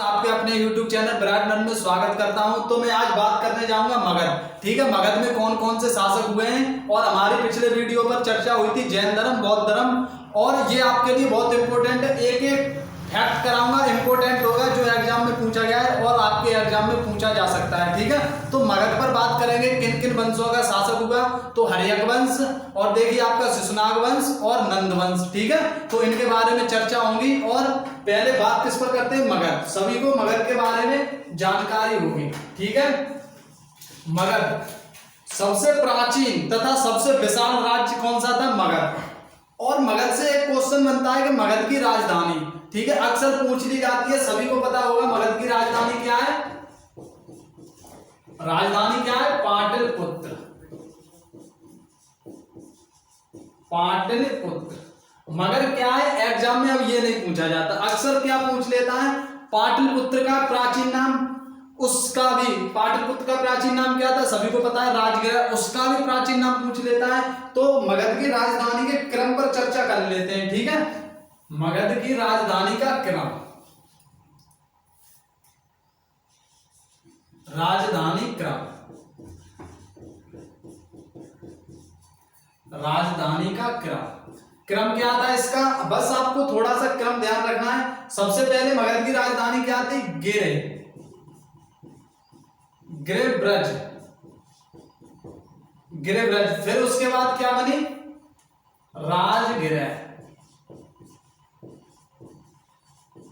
आपके अपने YouTube channel Virat नंद में स्वागत करता हूं। तो मैं आज बात करने जाऊंगा मगध। ठीक है, मगध में कौन कौन से शासक हुए हैं और हमारी पिछले वीडियो पर चर्चा हुई थी जैन धर्म, बौद्ध धर्म, और ये आपके लिए बहुत इंपॉर्टेंट है। एक एक फैक्ट कराऊंगा, इंपॉर्टेंट होगा, जो एग्जाम में पूछा गया है और आपके एग्जाम में पूछा जा सकता है। ठीक है, तो मगध पर बात करेंगे, किन किन वंशों का शासक हुआ। तो हर्यक वंश, और देखिए आपका शिशुनाग वंश और नंद वंश। ठीक है, तो इनके बारे में चर्चा होगी। और पहले बात किस पर करते हैं, मगध। सभी को मगध के बारे में जानकारी होगी। ठीक है, मगध सबसे प्राचीन तथा सबसे विशाल राज्य कौन सा था, मगध। और मगध से एक क्वेश्चन बनता है कि मगध की राजधानी, ठीक है, अक्सर पूछ ली जाती है, सभी को पता होगा मगध की राजधानी क्या है। राजधानी क्या है, पाटलिपुत्र। पाटलिपुत्र। मगर क्या है, एग्जाम में अब ये नहीं पूछा जाता, अक्सर क्या पूछ लेता है, पाटलिपुत्र का प्राचीन नाम, उसका भी, पाटलिपुत्र का प्राचीन नाम क्या था सभी को पता है, राजगृह, उसका भी प्राचीन नाम पूछ लेता है। तो मगध की राजधानी के क्रम पर चर्चा कर लेते हैं। ठीक है, मगध की राजधानी का क्रम, राजधानी क्रम, राजधानी का क्रम क्या था इसका, बस आपको थोड़ा सा क्रम ध्यान रखना है। सबसे पहले मगध की राजधानी क्या थी, गिरिब्रज, गिरिब्रज। फिर उसके बाद क्या बनी, राजगृह,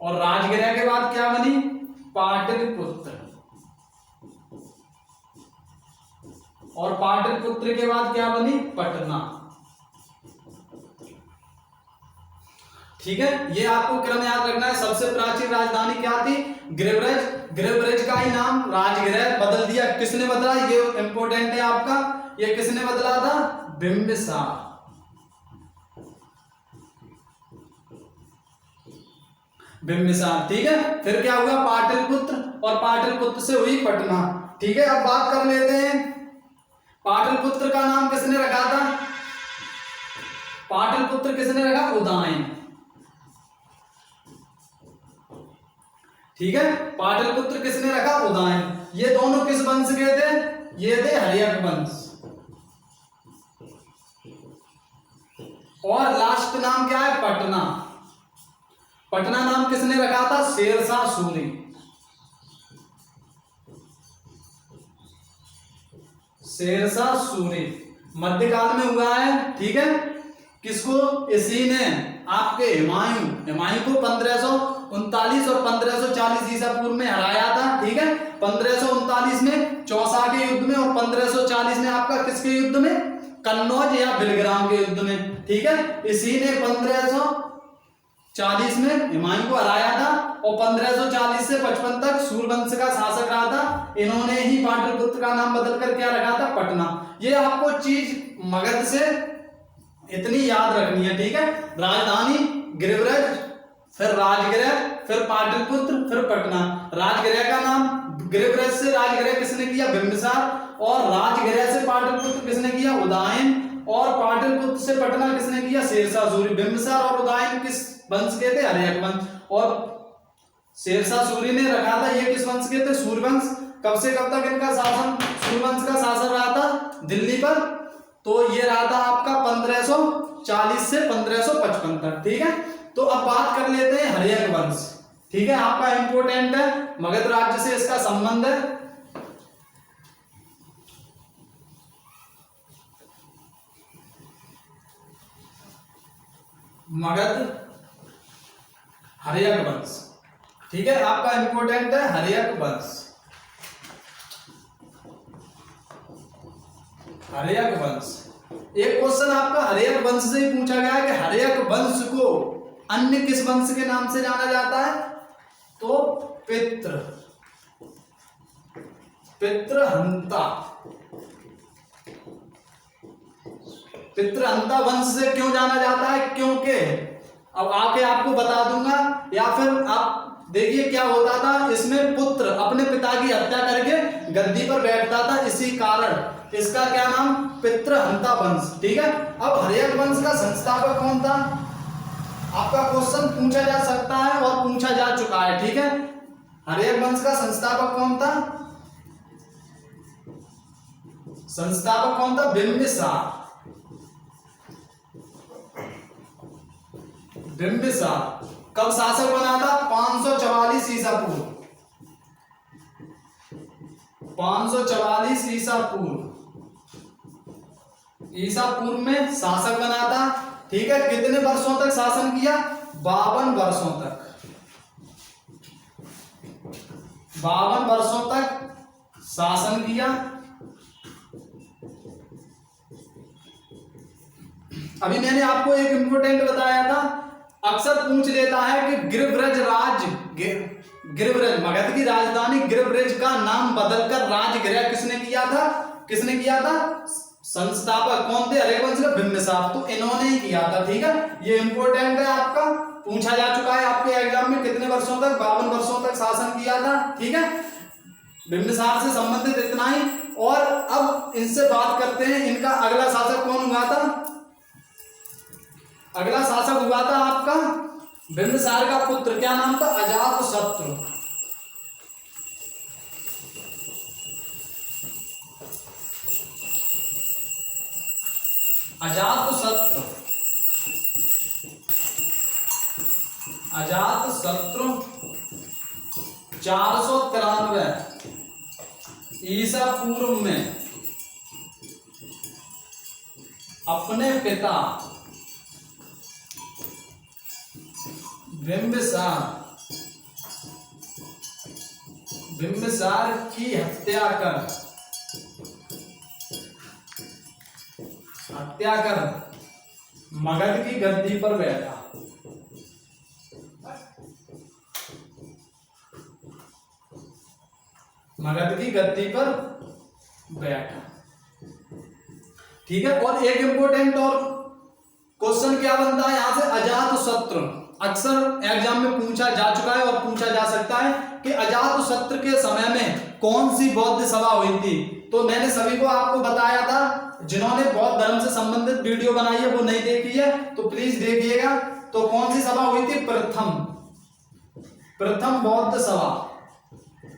और राजगृह के बाद क्या बनी, पाटलिपुत्र, और पाटलिपुत्र के बाद क्या बनी, पटना। ठीक है, ये आपको क्रम याद रखना है। सबसे प्राचीन राजधानी क्या थी, गिरिब्रज। गिरिब्रज का ही नाम राजगृह बदल दिया, किसने बदला, ये इंपॉर्टेंट है आपका, ये किसने बदला था, बिंबिसार। बिंबिसार। ठीक है, फिर क्या हुआ, पाटलिपुत्र, और पाटलिपुत्र से हुई पटना। ठीक है, अब बात कर लेते हैं पाटलिपुत्र का नाम किसने रखा था, पाटलिपुत्र किसने रखा, उदयन। ठीक है, पाटलिपुत्र किसने रखा, उदयन। ये दोनों किस वंश के थे, ये थे हर्यक वंश। और लास्ट नाम क्या है, पटना। पटना नाम किसने रखा था, शेरशाह सूरी। शेरशाह सूरी मध्यकाल में हुआ है। ठीक है, किसको, इसी ने आपके हुमायूं को 1539 और 1540 ईसा पूर्व में हराया था। ठीक है, 1539 में चौसा के युद्ध में, और 1540 में आपका किसके युद्ध में, कन्नौज या बिलग्राम के युद्ध में। ठीक है, इसी ने 1540 में हुमायूं को हराया था, और 1540 से 55 तक सूर्यवंश का शासक रहा था। इन्होंने ही पाटलिपुत्र का नाम बदलकर क्या रखा था, पटना। ये आपको चीज मगध से इतनी याद रखनी है। ठीक है, राजधानी गिरिब्रज, फिर राजगृह, फिर पाटलिपुत्र, फिर पटना। राजगृह का नाम, गिरिब्रज से राजगृह किसने किया, बिंबिसार, और राजगृह से पाटलिपुत्र किसने किया, उदयन, और पाटलिपुत्र से पटना किसने किया, शेरशाह सूरी। बिंबिसार और उदयन किस वंश के थे, हर्यक वंश, और शेरशाह सूरी ने रखा था, ये किस वंश के थे, सूर्यवंश। कब से कब तक इनका शासन, सूर्यवंश का शासन रहा था दिल्ली पर, तो ये रहा था आपका 1540 से 1555 तक। ठीक है, तो अब बात कर लेते हैं हर्यक वंश। ठीक है, आपका इंपॉर्टेंट है, मगध राज्य से इसका संबंध है। मगध हर्यक वंश, ठीक है, आपका इंपॉर्टेंट है हर्यक वंश। हर्यक वंश, एक क्वेश्चन आपका हर्यक वंश से ही पूछा गया है कि हर्यक वंश को अन्य किस वंश के नाम से जाना जाता है, तो पितृहंता। पितृहंता वंश से क्यों जाना जाता है, क्योंकि अब आके आपको बता दूंगा, या फिर आप देखिए क्या होता था, इसमें पुत्र अपने पिता की हत्या करके गद्दी पर बैठता था, इसी कारण इसका क्या नाम, पितृहंता वंश। ठीक है, अब हर्यक वंश का संस्थापक कौन था, आपका क्वेश्चन पूछा जा सकता है और पूछा जा चुका है। ठीक है, हर्यक वंश का संस्थापक कौन था? संस्थापक कौन था? बिंबिसार। बिंबिसार कब शासक बना था? 544 ईसा पूर्व। 544 ईसा पूर्व में शासक बना था। ठीक है, कितने वर्षों तक शासन किया? 52 वर्षों तक। 52 वर्षों तक शासन किया। अभी मैंने आपको एक इंपोर्टेंट बताया था, अक्सर पूछ लेता है कि गिरिब्रज गिरिब्रज मगध की राजधानी गिरिब्रज का नाम बदलकर राजगृह किसने किया था? किसने किया था? संस्थापक कौन थे? हर्यक वंश के बिंबिसार। तो इन्होंने ही किया था। ठीक है, ये इंपोर्टेंट है, आपका पूछा जा चुका है आपके एग्जाम में, कितने वर्षों तक? 52 वर्षों तक शासन किया था। ठीक है, बिंबिसार से संबंधित इतना ही। और अब इनसे बात करते हैं, इनका अगला शासक कौन हुआ था? अगला शासक हुआ था आपका बिंबिसार का पुत्र, क्या नाम था? अजातशत्रु। अजातशत्रु 493 ईसा पूर्व में अपने पिता बिंबिसार की हत्या कर मगध की गद्दी पर बैठा। मगध की गद्दी पर बैठा। ठीक है, और एक इंपोर्टेंट और क्वेश्चन क्या बनता है यहां से? अजातशत्रु अक्सर एग्जाम में पूछा जा चुका है और पूछा जा सकता है कि अजातशत्रु के समय में कौन सी बौद्ध सभा हुई थी? तो मैंने सभी को आपको बताया था, जिन्होंने बौद्ध धर्म से संबंधित वीडियो बनाई है वो नहीं देखी है तो प्लीज देखिएगा। तो कौन सी सभा हुई थी? प्रथम बौद्ध सभा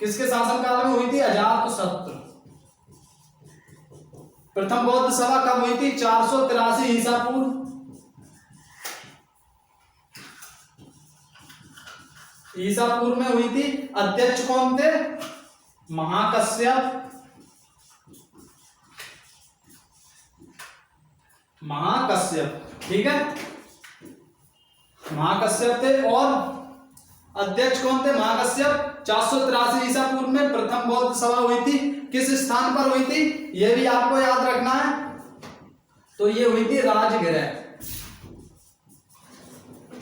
किसके शासनकाल में हुई थी? अजातशत्रु। प्रथम बौद्ध सभा कब हुई थी? 483 ईसा पूर्व। ईसा पूर्व में हुई थी। अध्यक्ष कौन थे? महाकश्यप। ठीक है, महाकश्यप थे। और अध्यक्ष कौन थे? महाकश्यप। 483 ईसा पूर्व में प्रथम बौद्ध सभा हुई थी। किस स्थान पर हुई थी यह भी आपको याद रखना है। तो ये हुई थी राजगृह।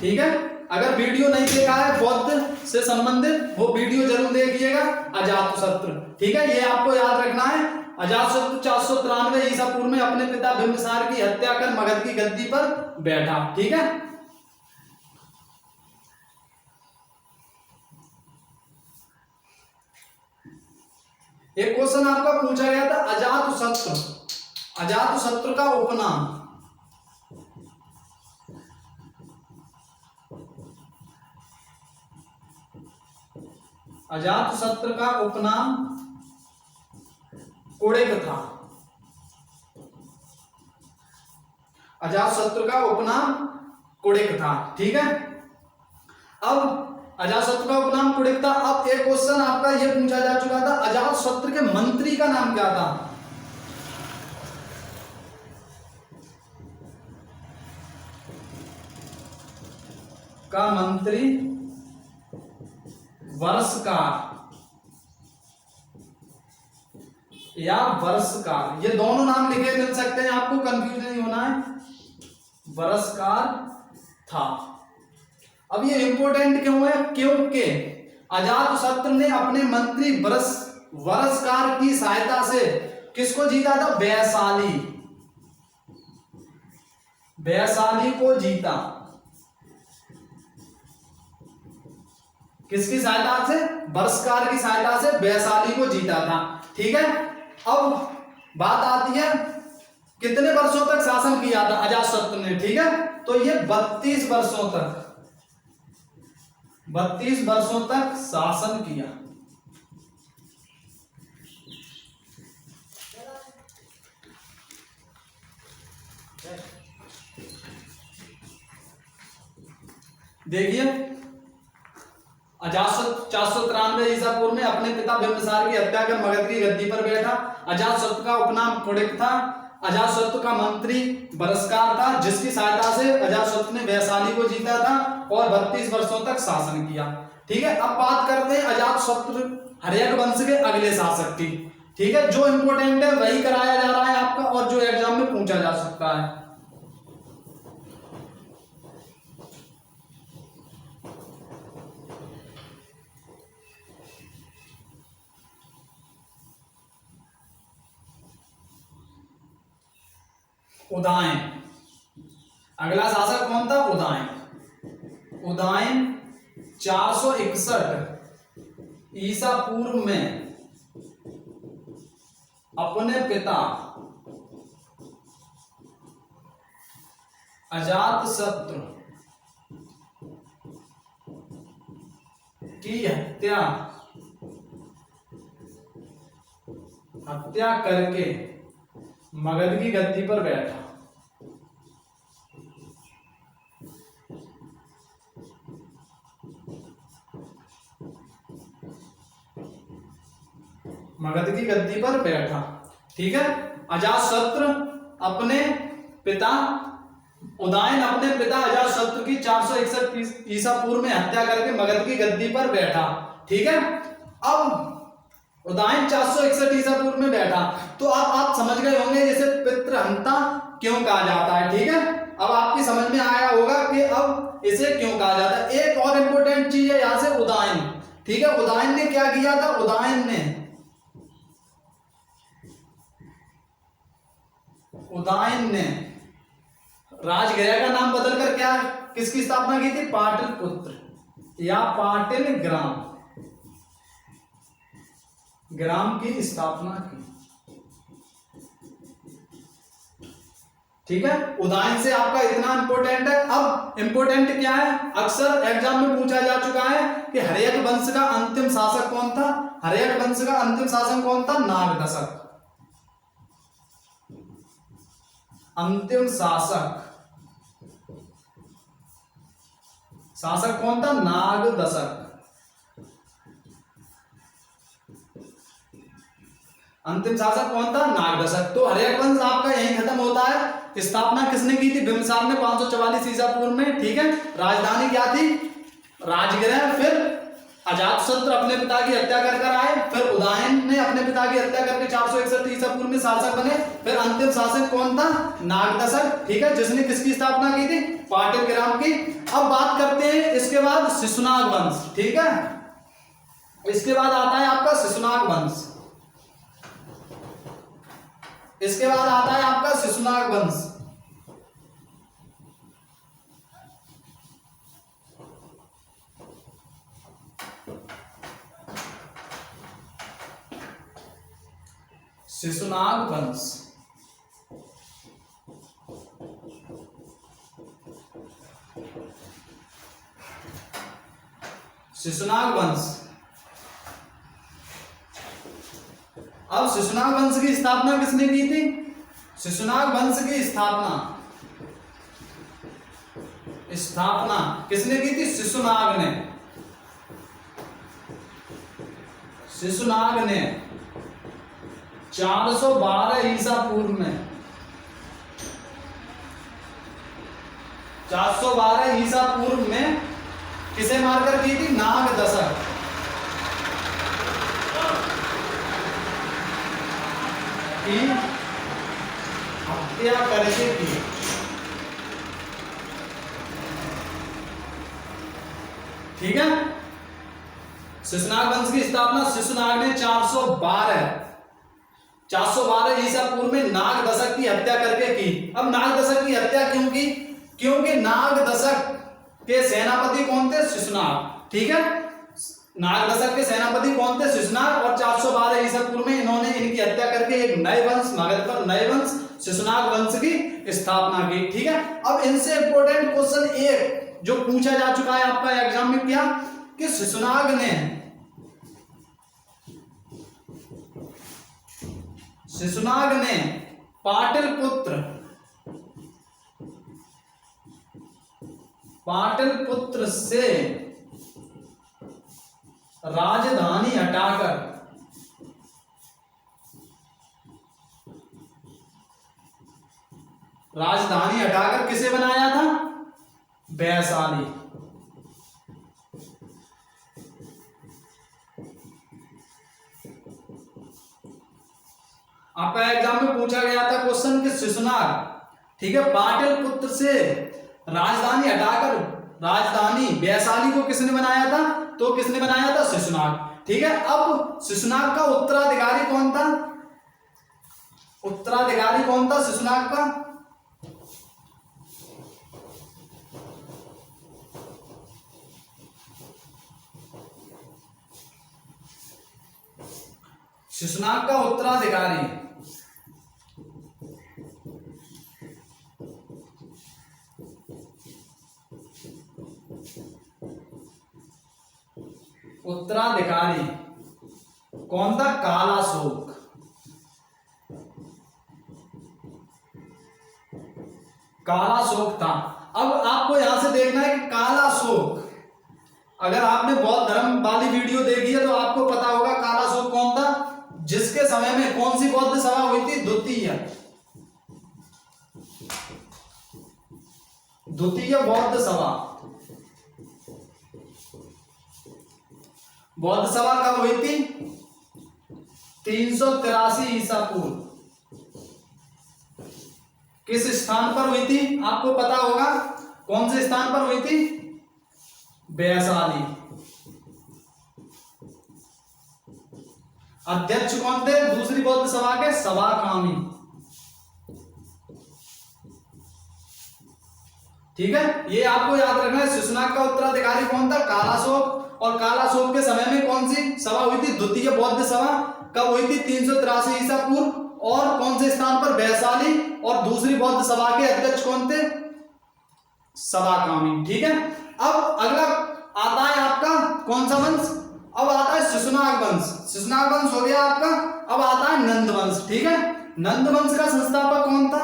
ठीक है, अगर वीडियो नहीं देखा है बौद्ध से संबंधित वो वीडियो जरूर देखिएगा। अजातशत्रु, ठीक है, ये आपको याद रखना है। अजातशत्रु 493 ईसा पूर्व में अपने पिता बिंबिसार की हत्या कर मगध की गद्दी पर बैठा। ठीक है, एक क्वेश्चन आपका पूछा गया था, अजातशत्रु का उपनाम। अजातशत्रु का उपनाम कुड़िक था। अजातशत्रु का उपनाम कुड़िक था। ठीक है, अब अजातशत्रु का उपनाम कुड़िक था। अब एक क्वेश्चन आपका यह पूछा जा चुका था, अजातशत्रु के मंत्री का नाम क्या था? का मंत्री वर्षकार या वर्षकार, ये दोनों नाम लिखे मिल सकते हैं, आपको कंफ्यूज नहीं होना है। वर्षकार था। अब ये इंपॉर्टेंट क्यों है? क्योंकि अजातशत्रु ने अपने मंत्री वर्षकार की सहायता से किसको जीता था? वैशाली को जीता। किसकी सहायता से? वर्षकार की सहायता से वैशाली को जीता था। ठीक है, अब बात आती है कितने वर्षों तक शासन किया था अजातशत्रु ने? ठीक है, तो ये 32 वर्षों तक 32 वर्षों तक शासन किया। देखिए, अजातशत्रु 493 ईसा पूर्व में अपने पिता बिंबिसार की हत्या कर मगध की गद्दी पर बैठा। अजातशत्रु का उपनाम कुड़िक था। अजातशत्रु का मंत्री बरस्कार था, जिसकी सहायता से अजातशत्रु ने वैशाली को जीता था और 32 वर्षों तक शासन किया। ठीक है, अब बात करते हैं अजातशत्रु हर्यक वंश के अगले शासक की। ठीक है, जो इंपोर्टेंट है वही कराया जा रहा है आपका और जो एग्जाम में पूछा जा सकता है। उदयन, अगला शासक कौन था? उदयन। उदयन 461 ईसा पूर्व में अपने पिता अजातशत्रु की हत्या करके मगध की गद्दी पर बैठा। मगध की गद्दी पर बैठा। ठीक है, अजातशत्रु अपने पिता उदयन अपने पिता अजातशत्रु की 461 ईसा पूर्व में हत्या करके मगध की गद्दी पर बैठा। ठीक है, अब उदयन 461 ईसा पूर्व में बैठा, तो आप समझ गए होंगे जैसे पितृहंता क्यों कहा जाता है। ठीक है, अब आपकी समझ में आया होगा कि अब इसे क्यों कहा जाता है। एक और इंपॉर्टेंट चीज है यहां से, उदयन। ठीक है, उदयन ने क्या किया था? उदयन ने राजगृह का नाम बदलकर क्या किसकी स्थापना की थी? पाटलिपुत्र या पाटन ग्राम की स्थापना की। ठीक है, उदयन से आपका इतना इंपॉर्टेंट है। अब इंपॉर्टेंट क्या है, अक्सर एग्जाम में पूछा जा चुका है कि हर्यक वंश का अंतिम शासक कौन था? हर्यक वंश का अंतिम शासक कौन था? नागदशक। अंतिम शासक कौन था? नागदशक। अंतिम शासक कौन था? नागदशक। तो हर्यक वंश आपका यहीं खत्म होता है। स्थापना किसने की थी? बिंबिसार ने 544 ईसा पूर्व में। ठीक है, राजधानी क्या थी? राजगृह। फिर अजातशत्रु अपने पिता की हत्या कर आए, फिर उदयन ने अपने पिता की हत्या करके 461 ईसा पूर्व में शासक बने। फिर अंतिम शासक कौन था? नागदशक। ठीक है, जिसने किसकी स्थापना की थी? पाटन ग्राम की। अब बात करते हैं इसके बाद शिशुनाग वंश। ठीक है, इसके बाद आता है आपका शिशुनाग वंश। इसके बाद आता है आपका शिशुनाग वंश। शिशुनाग वंश शिशुनाग वंश। अब शिशुनाग वंश की स्थापना किसने की थी? शिशुनाग वंश की स्थापना किसने की थी? शिशुनाग ने 412 ईसा पूर्व में 412 ईसा पूर्व में किसे मारकर की थी? नागदशक की हत्या करके की। ठीक है, शिशुनाग वंश की स्थापना शिशुनाग ने 412 ईसा पूर्व में नागदशक की हत्या करके की। अब नागदशक की हत्या क्यों की? क्योंकि नागदशक के सेनापति कौन थे? शिशुनाग। ठीक है, नागदशक के सेनापति कौन थे? शिशुनाग। और 412 ईसा पूर्व में इन्होंने इनकी हत्या करके एक नए वंश, मगध पर नए वंश शिशुनाग वंश की स्थापना की। ठीक है, अब इनसे इंपॉर्टेंट क्वेश्चन एक जो पूछा जा चुका है आपका एग्जाम में, क्या कि शिशुनाग ने पाटलिपुत्र से राजधानी हटाकर किसे बनाया था? वैशाली। आपका एग्जाम में पूछा गया था क्वेश्चन कि शिशुनाग, ठीक है, पाटलिपुत्र से राजधानी हटाकर राजधानी वैशाली को किसने बनाया था? तो किसने बनाया था? शिशुनाग। ठीक है, अब शिशुनाग का उत्तराधिकारी कौन था? उत्तराधिकारी कौन था शिशुनाग का? शिशुनाग का उत्तराधिकारी कौन था? कालाशोक। कालाशोक था। अब आपको यहां से देखना है कि कालाशोक, अगर आपने बौद्ध धर्म वाली वीडियो देखी है तो आपको पता होगा कालाशोक कौन था, जिसके समय में कौन सी बौद्ध सभा हुई थी? द्वितीय बौद्ध सभा। बौद्ध सभा कब हुई थी? 383 ईसा पूर्व। किस स्थान पर हुई थी? आपको पता होगा कौन से स्थान पर हुई थी? वैशाली। अध्यक्ष कौन थे दूसरी बौद्ध सभा के? सवाकामी। ठीक है, ये आपको याद रखना है। शिशुनाग का उत्तराधिकारी कौन था? कालाशोक। और कालाशोक के समय में कौन सी सभा हुई थी? द्वितीय बौद्ध सभा। कब हुई थी? 383 ईसा पूर्व। और कौन से स्थान पर? वैशाली। और दूसरी बौद्ध सभा के अध्यक्ष कौन थे? सवाकामी। ठीक है, अब अगला आता है आपका कौन सा वंश? अब आता है शिशुनाग वंश। शिशुनाग वंश हो गया आपका। अब आता है नंद वंश। ठीक है, नंद वंश का संस्थापक कौन था?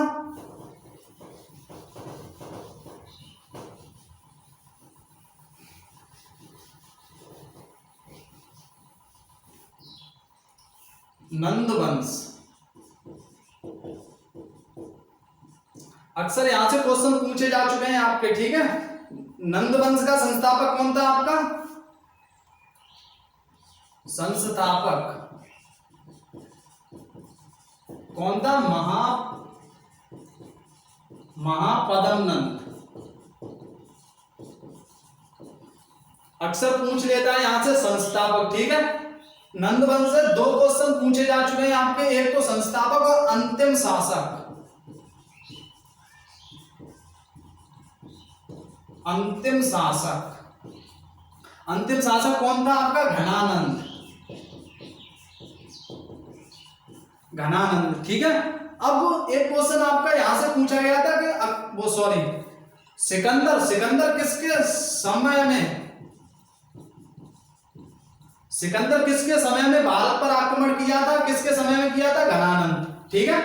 नंद वंश। अक्सर यहां से क्वेश्चन पूछे जा चुके हैं आपके। ठीक है, नंद वंश का संस्थापक कौन था आपका? संस्थापक कौन था? महापद्म नंद। अक्सर पूछ लेता है यहां से संस्थापक। ठीक है, नंद वंश से 2 क्वेश्चन पूछे जा चुके हैं आपके, एक तो संस्थापक और अंतिम शासक। अंतिम शासक कौन था आपका? घनानंद। ठीक है, अब एक क्वेश्चन आपका यहां से पूछा गया था कि सिकंदर किसके समय में भारत पर आक्रमण किया था? किसके समय में किया था? घनानंद। ठीक है,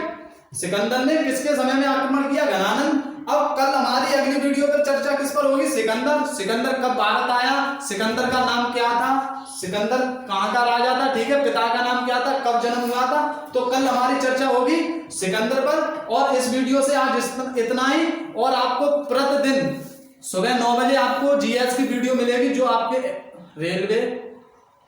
सिकंदर ने किसके समय में आक्रमण किया? घनानंद। अब कल हमारी अगली वीडियो पर चर्चा किस पर होगी? सिकंदर कब भारत आया? सिकंदर का नाम क्या था? सिकंदर कहां का राजा था? ठीक है, पिता का नाम क्या था? कब जन्म हुआ था? तो कल हमारी चर्चा होगी सिकंदर पर। और इस वीडियो से आज इतना ही। और आपको प्रतिदिन सुबह 9 बजे आपको जीएस की वीडियो मिलेगी, जो आपके रेलवे,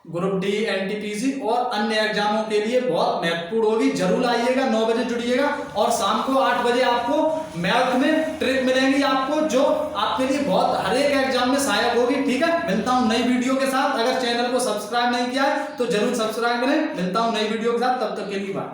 ग्रुप डी, एनटीपीसी और अन्य एग्जामों के लिए बहुत महत्वपूर्ण होगी। जरूर आइएगा, 9 बजे जुड़िएगा। और शाम को 8 बजे आपको मैथ में ट्रिक मिलेंगी आपको, जो आपके लिए बहुत हर एक एग्जाम में सहायक होगी। ठीक है, मिलता हूं नई वीडियो के साथ। अगर चैनल को सब्सक्राइब नहीं किया है तो जरूर सब्सक्राइब करें। मिलता हूं नई वीडियो के साथ, तब तक के लिए बाय।